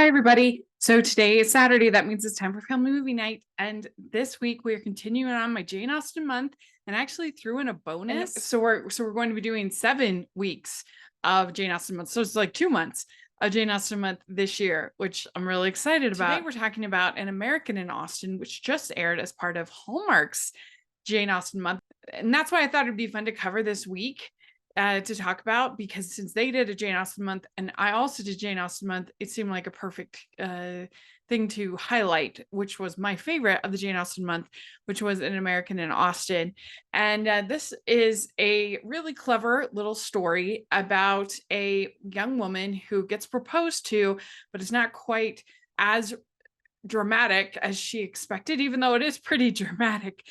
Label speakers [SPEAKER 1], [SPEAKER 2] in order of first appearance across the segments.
[SPEAKER 1] everybody. So today is Saturday. That means it's time for family movie night. And this week we are continuing on my Jane Austen month and actually threw in a bonus. So we're going to be doing 7 weeks of Jane Austen month. So it's like 2 months of Jane Austen month this year, which I'm really excited about. Today we're talking about An American in Austen, which just aired as part of Hallmark's Jane Austen month. And that's why I thought it'd be fun to cover this week. To talk about, because since they did a Jane Austen month and I also did Jane Austen month, it seemed like a perfect thing to highlight, which was my favorite of the Jane Austen month, which was An American in Austen. And this is a really clever little story about a young woman who gets proposed to, but it's not quite as dramatic as she expected, even though it is pretty dramatic.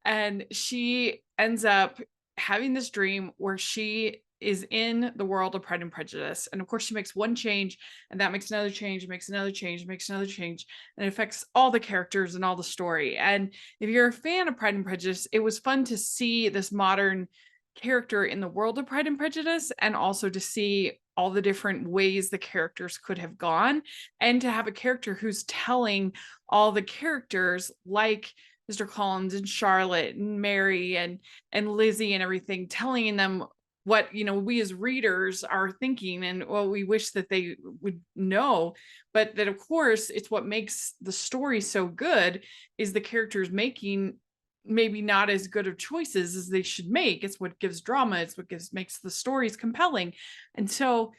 [SPEAKER 1] And she ends up having this dream where she is in the world of Pride and Prejudice. And of course, she makes one change, and that makes another change, makes another change, makes another change, and it affects all the characters and all the story. And if you're a fan of Pride and Prejudice, it was fun to see this modern character in the world of Pride and Prejudice, and also to see all the different ways the characters could have gone, and to have a character who's telling all the characters, like Mr. Collins and Charlotte and Mary and Lizzie and everything, telling them what, you know, we as readers are thinking and what we wish that they would know. But that, of course, it's what makes the story so good is the characters making maybe not as good of choices as they should make. It's what gives drama. It's what makes the stories compelling. And so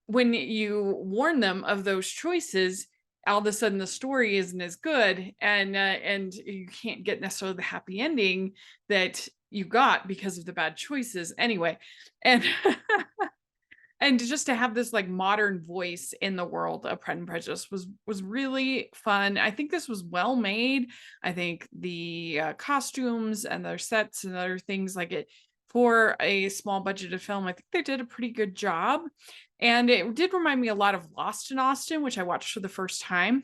[SPEAKER 1] when you warn them of those choices, all of a sudden the story isn't as good, and you can't get necessarily the happy ending that you got because of the bad choices anyway. And and just to have this like modern voice in the world of Pride and Prejudice was really fun. I think this was well made. I think the costumes and their sets and other things like it, for a small budgeted film, I think they did a pretty good job. And it did remind me a lot of Lost in Austen, which I watched for the first time.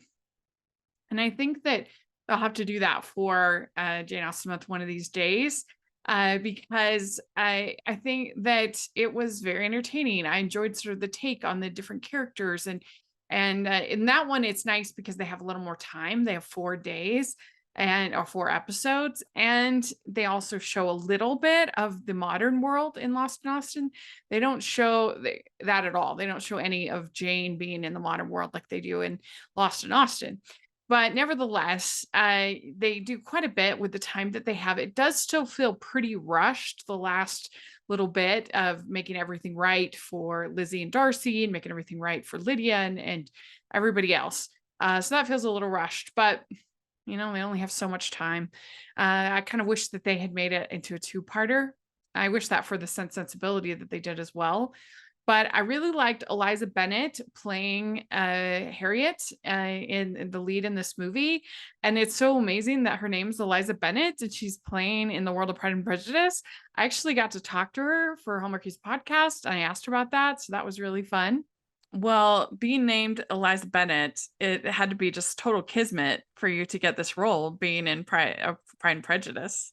[SPEAKER 1] And I think that I'll have to do that for Jane Austen month one of these days, because I think that it was very entertaining. I enjoyed sort of the take on the different characters, and in that one it's nice because they have a little more time. They have 4 days or 4 episodes, and they also show a little bit of the modern world in Lost in Austen. They don't show that at all. They don't show any of Jane being in the modern world like they do in Lost in Austen. But nevertheless, they do quite a bit with the time that they have. It does still feel pretty rushed, the last little bit of making everything right for Lizzie and Darcy and making everything right for Lydia and everybody else. So that feels a little rushed, but you know, they only have so much time. I kind of wish that they had made it into a 2-parter. I wish that for the sensibility that they did as well. But I really liked Eliza Bennett playing Harriet in the lead in this movie. And it's so amazing that her name's Eliza Bennett and she's playing in the world of Pride and Prejudice. I actually got to talk to her for Hallmark's podcast, and I asked her about that. So that was really fun. Well, being named Eliza Bennett, it had to be just total kismet for you to get this role, being in Pride and Prejudice.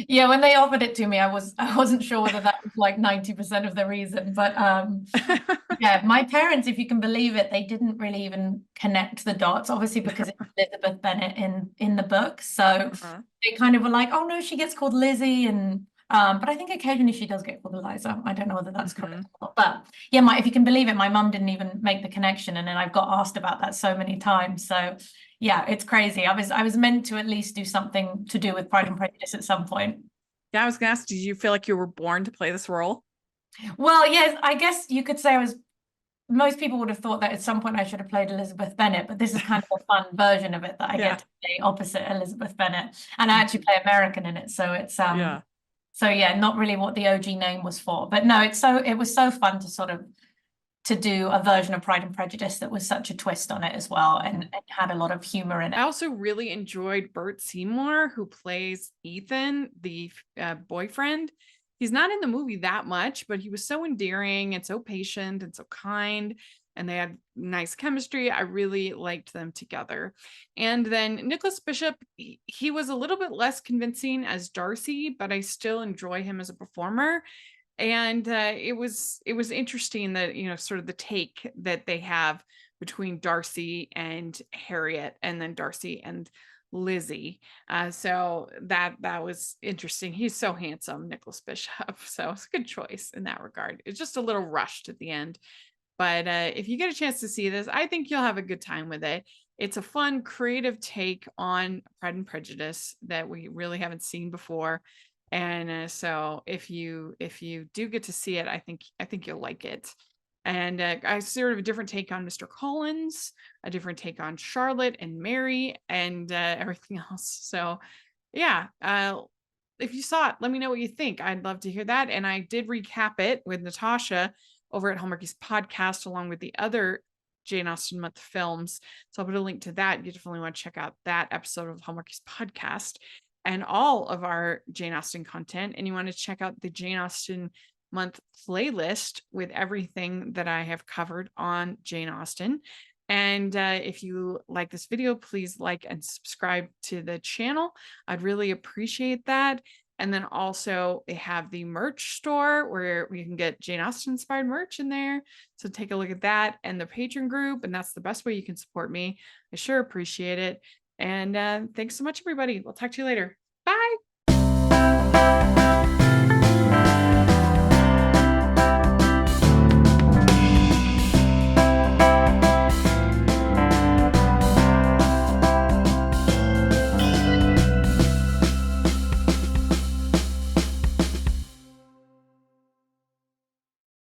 [SPEAKER 2] Yeah, when they offered it to me, I wasn't sure whether that was like 90% of the reason. But yeah, my parents, if you can believe it, they didn't really even connect the dots, obviously because it's Elizabeth Bennet in the book. So they kind of were like, oh no, she gets called Lizzie, and but I think occasionally she does get called Eliza. I don't know whether that's correct or not. But yeah, if you can believe it, my mum didn't even make the connection, and then I've got asked about that so many times. So yeah, it's crazy. I was meant to at least do something to do with Pride and Prejudice at some point.
[SPEAKER 1] Yeah, I was gonna ask, did you feel like you were born to play this role?
[SPEAKER 2] Well, yes, I guess you could say most people would have thought that at some point I should have played Elizabeth Bennet, but this is kind of a fun version of it that I get to play opposite Elizabeth Bennet, and I actually play American in it. So it's so yeah, not really what the OG name was for, but no, it was so fun to sort of to do a version of Pride and Prejudice that was such a twist on it as well, and had a lot of humor in it.
[SPEAKER 1] I also really enjoyed Bert Seymour, who plays Ethan, the boyfriend. He's not in the movie that much, but he was so endearing and so patient and so kind, and they had nice chemistry. I really liked them together. And then Nicholas Bishop, he was a little bit less convincing as Darcy, but I still enjoy him as a performer. And it was interesting that, you know, sort of the take that they have between Darcy and Harriet, and then Darcy and Lizzie. So that was interesting. He's so handsome, Nicholas Bishop. So it's a good choice in that regard. It's just a little rushed at the end. But if you get a chance to see this, I think you'll have a good time with it. It's a fun, creative take on Pride and Prejudice that we really haven't seen before. And so if you do get to see it, I think you'll like it. And I sort of a different take on Mr. Collins, a different take on Charlotte and Mary, and everything else. So yeah, if you saw it, let me know what you think. I'd love to hear that. And I did recap it with Natasha over at Hallmarkie's podcast, along with the other Jane Austen Month films. So I'll put a link to that. You definitely want to check out that episode of Hallmarkie's podcast and all of our Jane Austen content. And you want to check out the Jane Austen Month playlist with everything that I have covered on Jane Austen. And if you like this video, please like and subscribe to the channel. I'd really appreciate that. And then also they have the merch store where you can get Jane Austen inspired merch in there. So take a look at that, and the Patreon group. And that's the best way you can support me. I sure appreciate it. And thanks so much, everybody. We'll talk to you later.